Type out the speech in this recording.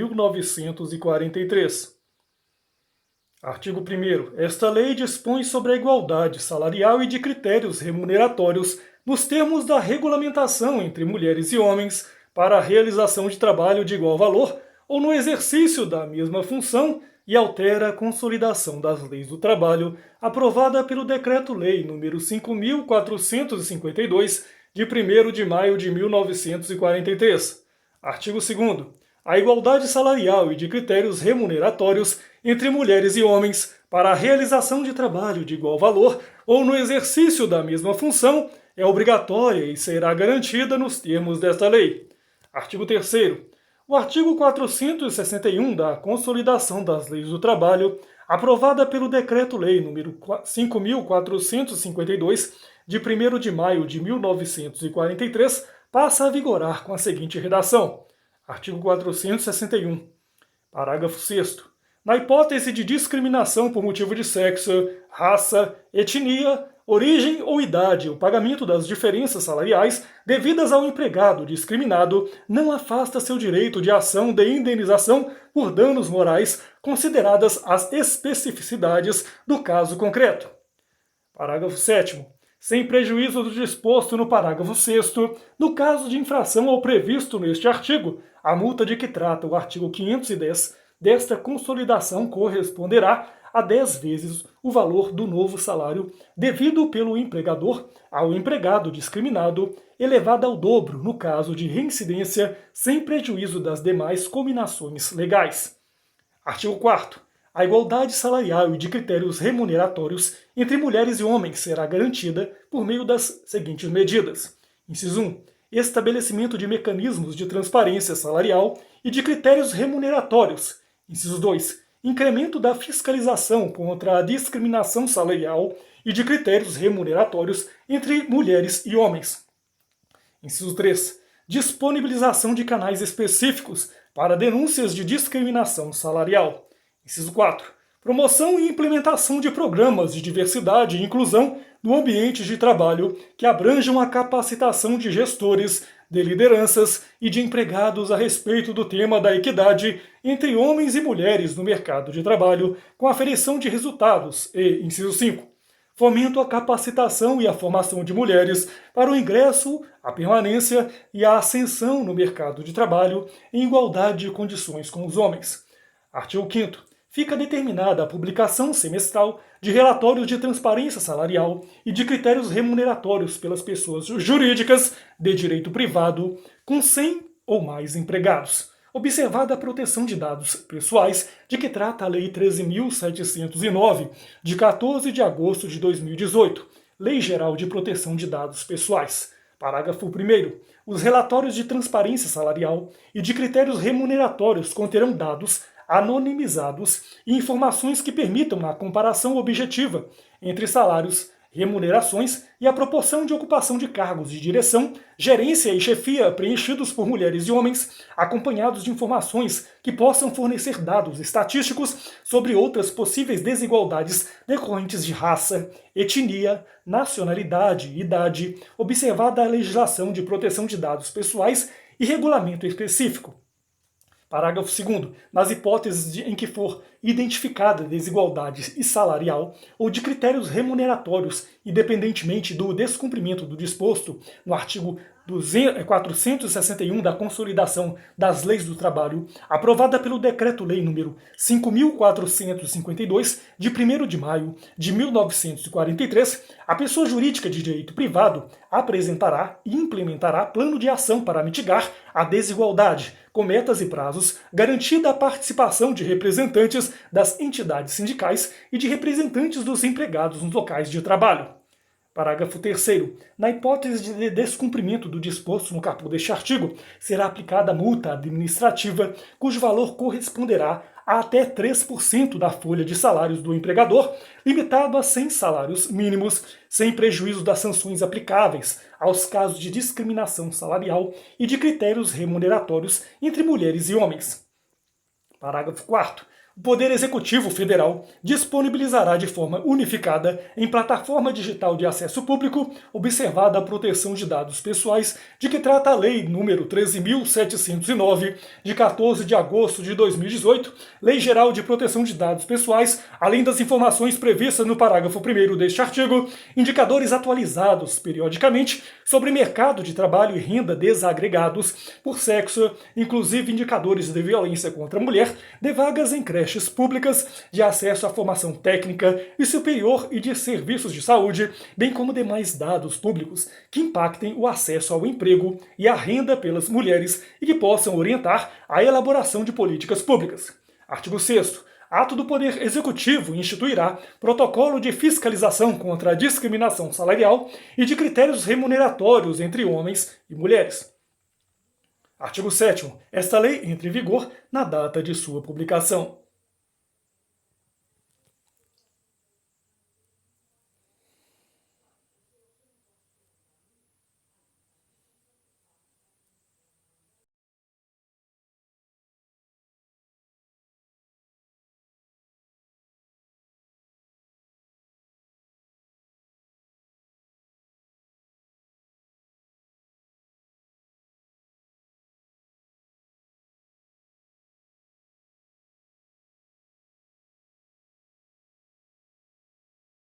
1943. Artigo 1º. Esta lei dispõe sobre a igualdade salarial e de critérios remuneratórios nos termos da regulamentação entre mulheres e homens para a realização de trabalho de igual valor ou no exercício da mesma função e altera a consolidação das leis do trabalho aprovada pelo Decreto-Lei nº 5.452, de 1º de maio de 1943. Artigo 2º. A igualdade salarial e de critérios remuneratórios entre mulheres e homens para a realização de trabalho de igual valor ou no exercício da mesma função é obrigatória e será garantida nos termos desta lei. Artigo 3º. O artigo 461 da Consolidação das Leis do Trabalho, aprovada pelo Decreto-Lei nº 5.452, de 1º de maio de 1943, passa a vigorar com a seguinte redação. Artigo 461. Parágrafo 6º. Na hipótese de discriminação por motivo de sexo, raça, etnia, origem ou idade, o pagamento das diferenças salariais devidas ao empregado discriminado não afasta seu direito de ação de indenização por danos morais, consideradas as especificidades do caso concreto. Parágrafo 7º. Sem prejuízo do disposto no parágrafo 6º, no caso de infração ao previsto neste artigo, a multa de que trata o artigo 510 desta consolidação corresponderá a 10 vezes o valor do novo salário devido pelo empregador ao empregado discriminado, elevada ao dobro no caso de reincidência, sem prejuízo das demais cominações legais. Artigo 4º. A igualdade salarial e de critérios remuneratórios entre mulheres e homens será garantida por meio das seguintes medidas. Inciso 1. Estabelecimento de mecanismos de transparência salarial e de critérios remuneratórios. Inciso 2. Incremento da fiscalização contra a discriminação salarial e de critérios remuneratórios entre mulheres e homens. Inciso 3. Disponibilização de canais específicos para denúncias de discriminação salarial. Inciso 4. Promoção e implementação de programas de diversidade e inclusão no ambiente de trabalho que abranjam a capacitação de gestores, de lideranças e de empregados a respeito do tema da equidade entre homens e mulheres no mercado de trabalho, com aferição de resultados. E, inciso 5. Fomento à capacitação e à formação de mulheres para o ingresso, a permanência e a ascensão no mercado de trabalho em igualdade de condições com os homens. Artigo 5º. Fica determinada a publicação semestral de relatórios de transparência salarial e de critérios remuneratórios pelas pessoas jurídicas de direito privado com 100 ou mais empregados, observada a proteção de dados pessoais de que trata a Lei 13.709, de 14 de agosto de 2018, Lei Geral de Proteção de Dados Pessoais. Parágrafo 1º. Os relatórios de transparência salarial e de critérios remuneratórios conterão dados anonimizados e informações que permitam a comparação objetiva entre salários, remunerações e a proporção de ocupação de cargos de direção, gerência e chefia preenchidos por mulheres e homens, acompanhados de informações que possam fornecer dados estatísticos sobre outras possíveis desigualdades decorrentes de raça, etnia, nacionalidade, idade, observada a legislação de proteção de dados pessoais e regulamento específico. Parágrafo 2º. Nas hipóteses em que for identificada desigualdade salarial ou de critérios remuneratórios, independentemente do descumprimento do disposto no artigo 461 da Consolidação das Leis do Trabalho, aprovada pelo Decreto-Lei nº 5.452, de 1º de maio de 1943, a pessoa jurídica de direito privado apresentará e implementará plano de ação para mitigar a desigualdade, com metas e prazos, garantida a participação de representantes das entidades sindicais e de representantes dos empregados nos locais de trabalho. Parágrafo 3º. Na hipótese de descumprimento do disposto no caput deste artigo, será aplicada multa administrativa, cujo valor corresponderá a até 3% da folha de salários do empregador, limitado a 100 salários mínimos, sem prejuízo das sanções aplicáveis aos casos de discriminação salarial e de critérios remuneratórios entre mulheres e homens. Parágrafo 4º. O Poder Executivo Federal disponibilizará de forma unificada, em plataforma digital de acesso público, observada a proteção de dados pessoais, de que trata a Lei nº 13.709, de 14 de agosto de 2018, Lei Geral de Proteção de Dados Pessoais, além das informações previstas no parágrafo 1º deste artigo, indicadores atualizados periodicamente sobre mercado de trabalho e renda desagregados por sexo, inclusive indicadores de violência contra a mulher, de vagas em creches públicas, de acesso à formação técnica e superior e de serviços de saúde, bem como demais dados públicos que impactem o acesso ao emprego e à renda pelas mulheres e que possam orientar a elaboração de políticas públicas. Artigo 6º. Ato do Poder Executivo instituirá protocolo de fiscalização contra a discriminação salarial e de critérios remuneratórios entre homens e mulheres. Artigo 7º. Esta lei entra em vigor na data de sua publicação.